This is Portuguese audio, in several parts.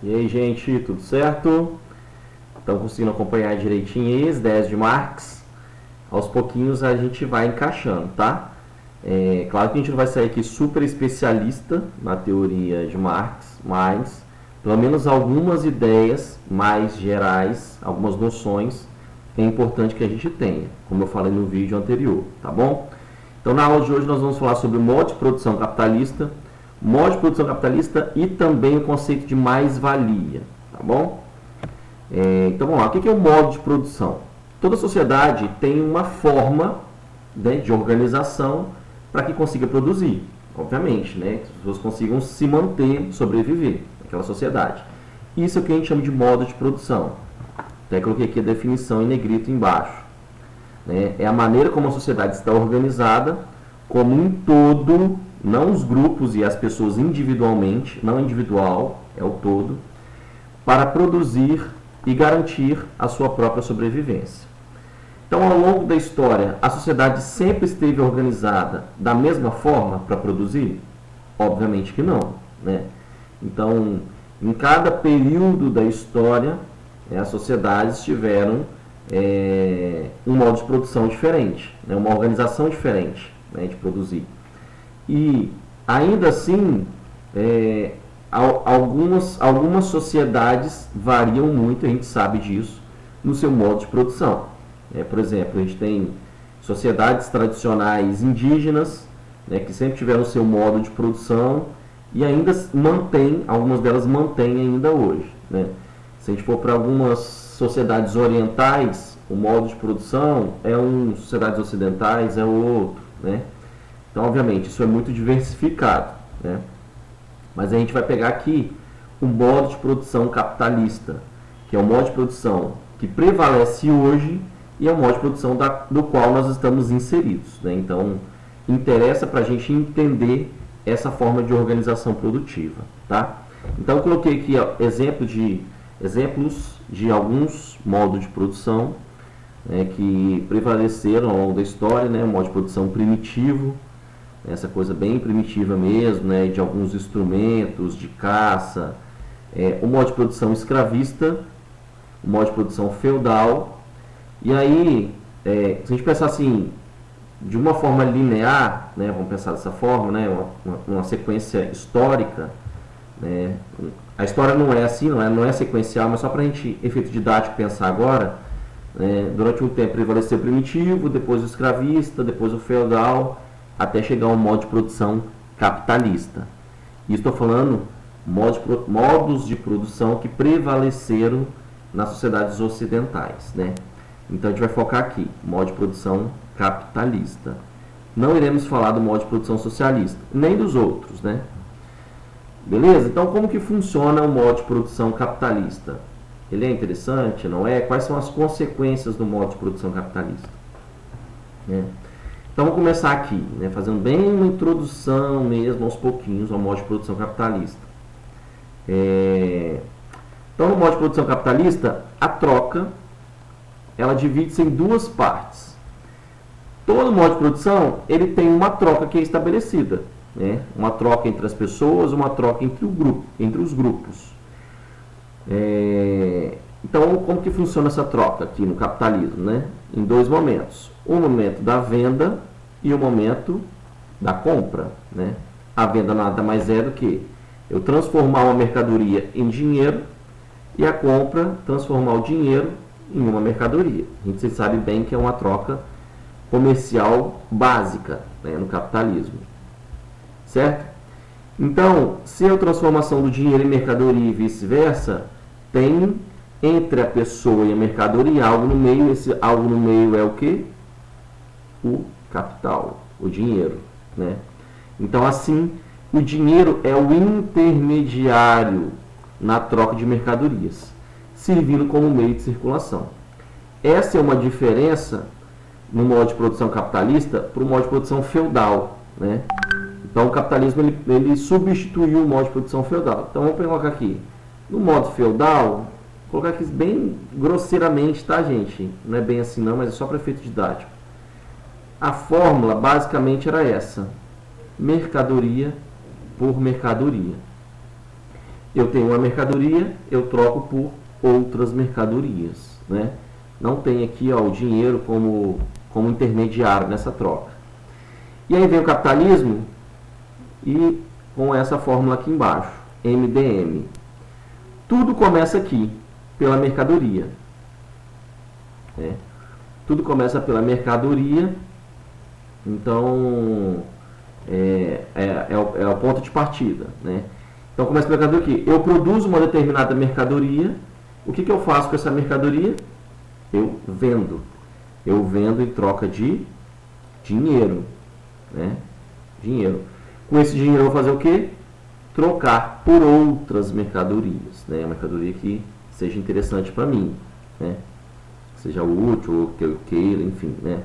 E aí, gente, tudo certo? Estão conseguindo acompanhar direitinho aí as ideias de Marx? Aos pouquinhos a gente vai encaixando, tá? Claro que a gente não vai sair aqui super especialista na teoria de Marx, mas pelo menos algumas ideias mais gerais, algumas noções é importante que a gente tenha, como eu falei no vídeo anterior, tá bom? Então na aula de hoje nós vamos falar sobre o modo de produção capitalista, e também o conceito de mais-valia, tá bom? Então vamos lá, o que é o modo de produção? Toda sociedade tem uma forma, né, de organização para que consiga produzir, obviamente, né, que as pessoas consigam se manter, sobreviver naquela sociedade. Isso é o que a gente chama de modo de produção. Até coloquei aqui a definição em negrito embaixo. É a maneira como a sociedade está organizada, como um todo, não os grupos e as pessoas individualmente, não individual, é o todo, para produzir e garantir a sua própria sobrevivência. Então, ao longo da história, a sociedade sempre esteve organizada da mesma forma para produzir? Obviamente que não, né? Então, em cada período da história, as sociedades tiveram um modo de produção diferente, né? Uma organização diferente, né, de produzir. E, ainda assim, algumas sociedades variam muito, a gente sabe disso, no seu modo de produção. Por exemplo, a gente tem sociedades tradicionais indígenas, né, que sempre tiveram o seu modo de produção e ainda mantém, algumas delas mantêm ainda hoje, né? Se a gente for para algumas sociedades orientais, o modo de produção é um, sociedades ocidentais é outro, né? Então, obviamente, isso é muito diversificado, né? Mas a gente vai pegar aqui o modo de produção capitalista, que é o modo de produção que prevalece hoje e é o modo de produção do qual nós estamos inseridos, né? Então, interessa para a gente entender essa forma de organização produtiva, tá? Então, eu coloquei aqui, ó, exemplos de alguns modos de produção, né, que prevaleceram ao longo da história, né? O modo de produção primitivo, essa coisa bem primitiva mesmo, né, de alguns instrumentos de caça, o modo de produção escravista, o modo de produção feudal. E aí, se a gente pensar assim, de uma forma linear, né, vamos pensar dessa forma, né, uma sequência histórica, né, a história não é assim, não é sequencial, mas só para a gente, efeito didático, pensar agora, durante um tempo prevaleceu o primitivo, depois o escravista, depois o feudal, até chegar ao modo de produção capitalista. E estou falando modos de produção que prevaleceram nas sociedades ocidentais, né? Então a gente vai focar aqui, modo de produção capitalista. Não iremos falar do modo de produção socialista, nem dos outros, né? Beleza? Então como que funciona o modo de produção capitalista? Ele é interessante, não é? Quais são as consequências do modo de produção capitalista? Então vamos começar aqui, né, fazendo bem uma introdução mesmo aos pouquinhos ao modo de produção capitalista. Então no modo de produção capitalista, a troca ela divide-se em duas partes. Todo modo de produção ele tem uma troca que é estabelecida, né? Uma troca entre as pessoas, uma troca entre os grupos. Então como que funciona essa troca aqui no capitalismo, né? Em dois momentos. O momento da venda e o momento da compra, né? A venda nada mais é do que eu transformar uma mercadoria em dinheiro e a compra transformar o dinheiro em uma mercadoria. A gente sabe bem que é uma troca comercial básica, né, no capitalismo, certo? Então, se a transformação do dinheiro em mercadoria e vice-versa, tem entre a pessoa e a mercadoria algo no meio. Esse algo no meio é o que? O capital, o dinheiro, né? Então, assim, o dinheiro é o intermediário na troca de mercadorias, servindo como meio de circulação. Essa é uma diferença no modo de produção capitalista para o modo de produção feudal, né? Então, o capitalismo ele substituiu o modo de produção feudal. Então, vamos colocar aqui. No modo feudal, vou colocar aqui bem grosseiramente, tá, gente? Não é bem assim não, mas é só para efeito didático. A fórmula basicamente era essa: mercadoria por mercadoria. eu tenho uma mercadoria, eu troco por outras mercadorias, né? Não tem aqui, ó, o dinheiro como intermediário nessa troca. E aí vem o capitalismo e com essa fórmula aqui embaixo, MDM. Tudo começa aqui, pela mercadoria. Né? Tudo começa pela mercadoria, então é o ponto de partida. Né? Então começa pela mercadoria aqui. Eu produzo uma determinada mercadoria, o que eu faço com essa mercadoria? Eu vendo. Eu vendo em troca de dinheiro. Né? Dinheiro. Com esse dinheiro eu vou fazer o quê? Trocar por outras mercadorias. Né? Uma mercadoria que seja interessante para mim. Né? Seja útil, ou que eu queira, enfim. Né?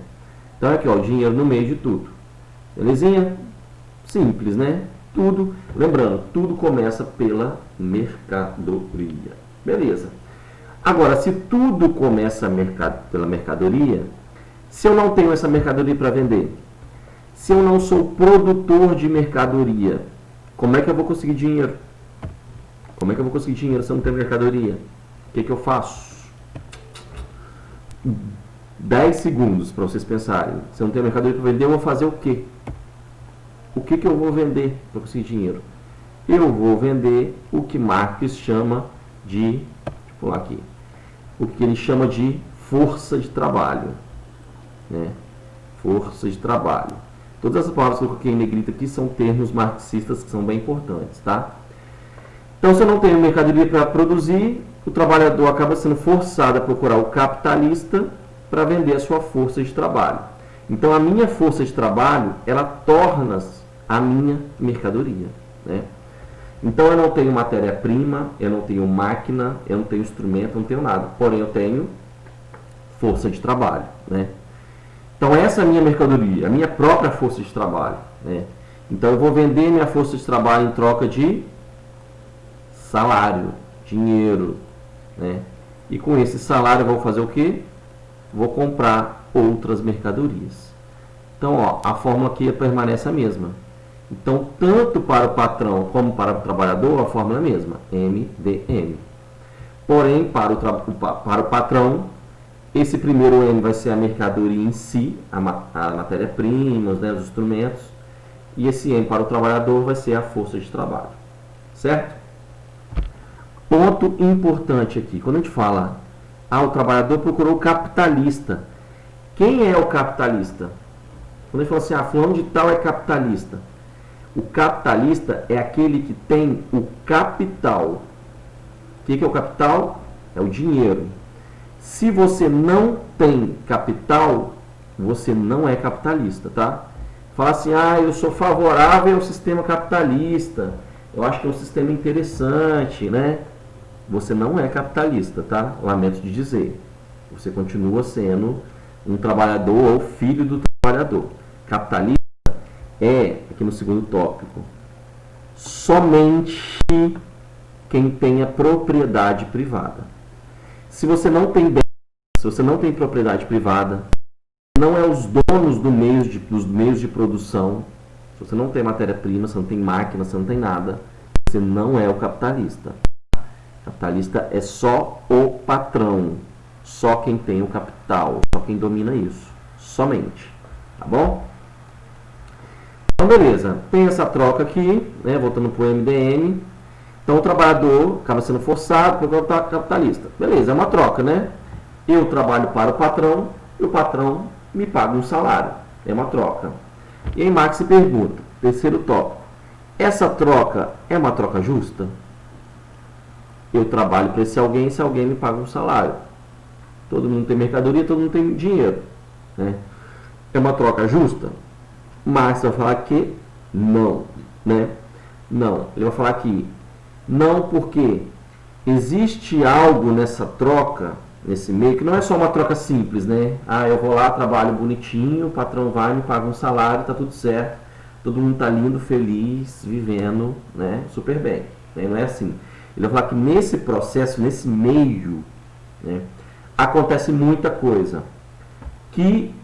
Então aqui, ó, o dinheiro no meio de tudo. Belezinha? Simples, né? Tudo, lembrando, tudo começa pela mercadoria. Beleza. Agora, se tudo começa pela mercadoria, se eu não tenho essa mercadoria para vender, se eu não sou produtor de mercadoria, como é que eu vou conseguir dinheiro? Como é que eu vou conseguir dinheiro se eu não tenho mercadoria? O que eu faço? 10 segundos para vocês pensarem. Se eu não tenho mercadoria para vender, eu vou fazer o quê? O que eu vou vender para conseguir dinheiro? Eu vou vender o que Marx chama de, deixa eu pular aqui, o que ele chama de força de trabalho. Né? Força de trabalho. Todas essas palavras que eu coloquei em negrito aqui são termos marxistas que são bem importantes, tá? Então, se eu não tenho mercadoria para produzir, o trabalhador acaba sendo forçado a procurar o capitalista para vender a sua força de trabalho. Então, a minha força de trabalho, ela torna a minha mercadoria, né? Então, eu não tenho matéria-prima, eu não tenho máquina, eu não tenho instrumento, eu não tenho nada. Porém, eu tenho força de trabalho, né? Então, essa é a minha mercadoria, a minha própria força de trabalho, né? Então, eu vou vender minha força de trabalho em troca de salário, dinheiro, né? E com esse salário, eu vou fazer o quê? Vou comprar outras mercadorias. Então, ó, a fórmula aqui permanece a mesma. Então, tanto para o patrão como para o trabalhador, a fórmula é a mesma, MDM. Porém, para o patrão, esse primeiro M vai ser a mercadoria em si, a matéria-prima, né, os instrumentos, e esse M para o trabalhador vai ser a força de trabalho. Certo? Ponto importante aqui, quando a gente fala, o trabalhador procurou o capitalista. Quem é o capitalista? Quando a gente fala assim, fulano de tal é capitalista. O capitalista é aquele que tem o capital. O que é o capital? É o dinheiro. Se você não tem capital, você não é capitalista, tá? Fala assim, eu sou favorável ao sistema capitalista. Eu acho que é um sistema interessante, né? Você não é capitalista, tá? Lamento de dizer. Você continua sendo um trabalhador ou filho do trabalhador. Capitalista é, aqui no segundo tópico, somente quem tenha propriedade privada. Se você não tem bem, se você não tem propriedade privada, não é os donos dos meios de produção, se você não tem matéria-prima, você não tem máquina, você não tem nada, você não é o capitalista. Capitalista é só o patrão, só quem tem o capital, só quem domina isso, somente, tá bom? Então, beleza, tem essa troca aqui, né, voltando para o MDM. Então, o trabalhador acaba sendo forçado para o capitalista. Beleza, é uma troca, né? Eu trabalho para o patrão e o patrão me paga um salário. É uma troca. E aí Marx se pergunta, terceiro tópico, essa troca é uma troca justa? Eu trabalho para esse alguém me paga um salário. Todo mundo tem mercadoria, todo mundo tem dinheiro, né? É uma troca justa? Marx vai falar que não, né? Não, ele vai falar que não, porque existe algo nessa troca, nesse meio, que não é só uma troca simples, né? Eu vou lá, trabalho bonitinho, o patrão vai, me paga um salário, tá tudo certo, todo mundo tá lindo, feliz, vivendo, né? Super bem, né? Não é assim. Ele vai falar que nesse processo, nesse meio, né, acontece muita coisa que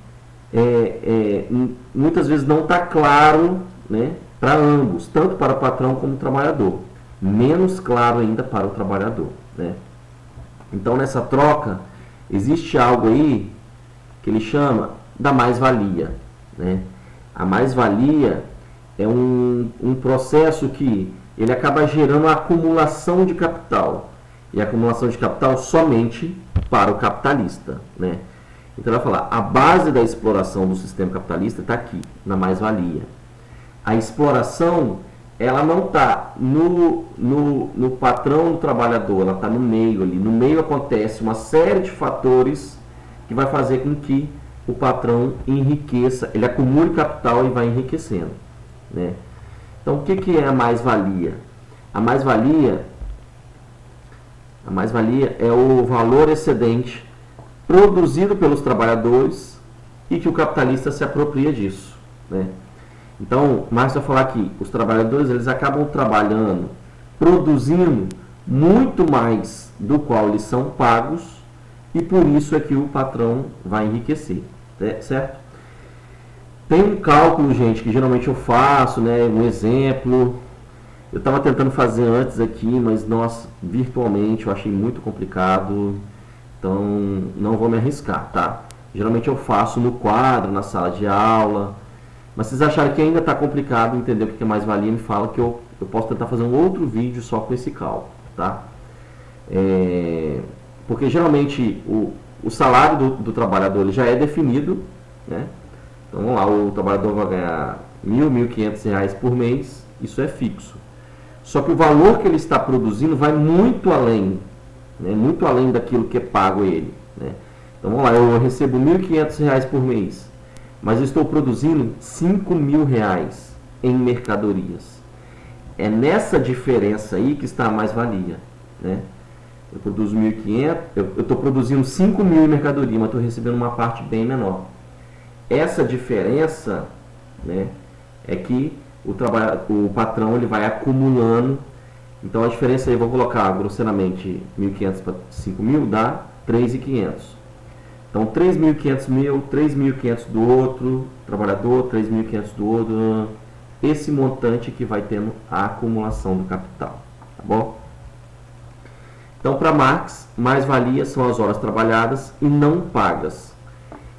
muitas vezes não está claro, né, para ambos, tanto para o patrão como o trabalhador. menos claro ainda para o trabalhador, né? Então, nessa troca, existe algo aí que ele chama da mais-valia, né? A mais-valia é um processo que ele acaba gerando a acumulação de capital. E a acumulação de capital somente para o capitalista, né? Então, ele vai falar, a base da exploração do sistema capitalista está aqui, na mais-valia. A exploração, ela não está no patrão do trabalhador, ela está no meio ali. No meio acontece uma série de fatores que vai fazer com que o patrão enriqueça, ele acumule capital e vai enriquecendo, né? Então, o que é a mais-valia? A mais-valia é o valor excedente produzido pelos trabalhadores e que o capitalista se apropria disso, né? Então, Marx vai falar que os trabalhadores eles acabam trabalhando, produzindo muito mais do qual eles são pagos e por isso é que o patrão vai enriquecer, certo? Tem um cálculo, gente, que geralmente eu faço, né? Um exemplo. Eu estava tentando fazer antes aqui, mas nossa, virtualmente eu achei muito complicado. Então não vou me arriscar, tá? Geralmente eu faço no quadro, na sala de aula. Mas se vocês acharem que ainda está complicado entender o que é mais-valia, me fala que eu posso tentar fazer um outro vídeo só com esse cálculo, tá? Porque geralmente o salário do trabalhador ele já é definido, né? Então vamos lá, o trabalhador vai ganhar R$ 1.500 por mês, isso é fixo. Só que o valor que ele está produzindo vai muito além, né? Muito além daquilo que é pago a ele, né? Então vamos lá, eu recebo R$ 1.500 por mês, mas eu estou produzindo R$ 5.000 em mercadorias. É nessa diferença aí que está a mais-valia, né? Eu produzo 1.500, eu estou produzindo 5.000 em mercadoria, mas estou recebendo uma parte bem menor. Essa diferença, né, é que o patrão ele vai acumulando. Então a diferença aí, vou colocar grosseiramente 1.500 para 5.000 dá 3.500. Então 3.500 meu, 3.500 do outro trabalhador, 3.500 do outro. Esse montante que vai tendo a acumulação do capital, tá bom? Então, para Marx, mais-valia são as horas trabalhadas e não pagas,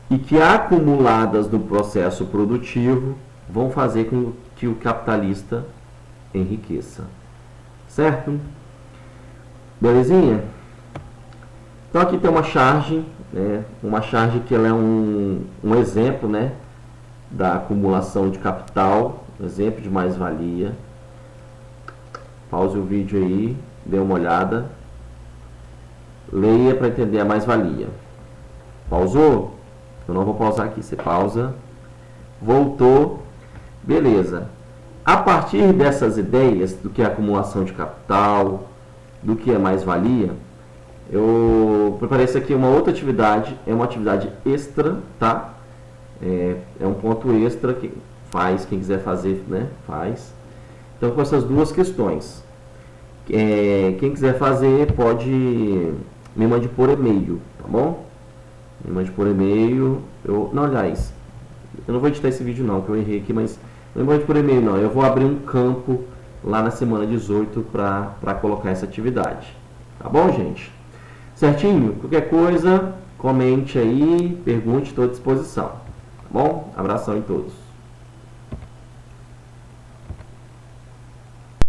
e que acumuladas no processo produtivo vão fazer com que o capitalista enriqueça. Certo? Belezinha? Então, aqui tem uma charge, né? Uma charge que ela é um exemplo, né, da acumulação de capital, um exemplo de mais-valia. Pause o vídeo aí, dê uma olhada. Leia para entender a mais-valia. Pausou? Eu não vou pausar aqui, você pausa. Voltou. Beleza. A partir dessas ideias do que é acumulação de capital, do que é mais-valia, eu preparei isso aqui uma outra atividade, é uma atividade extra, tá? É um ponto extra que faz, quem quiser fazer, né? Faz. Então, com essas duas questões. Quem quiser fazer, pode me mande por e-mail, tá bom? Me mande por e-mail. Não, aliás, eu não vou editar esse vídeo não, que eu errei aqui, mas não me mande por e-mail não. Eu vou abrir um campo lá na semana 18 para colocar essa atividade. Tá bom, gente? Certinho? Qualquer coisa, comente aí, pergunte, estou à disposição. Tá bom? Abração em todos.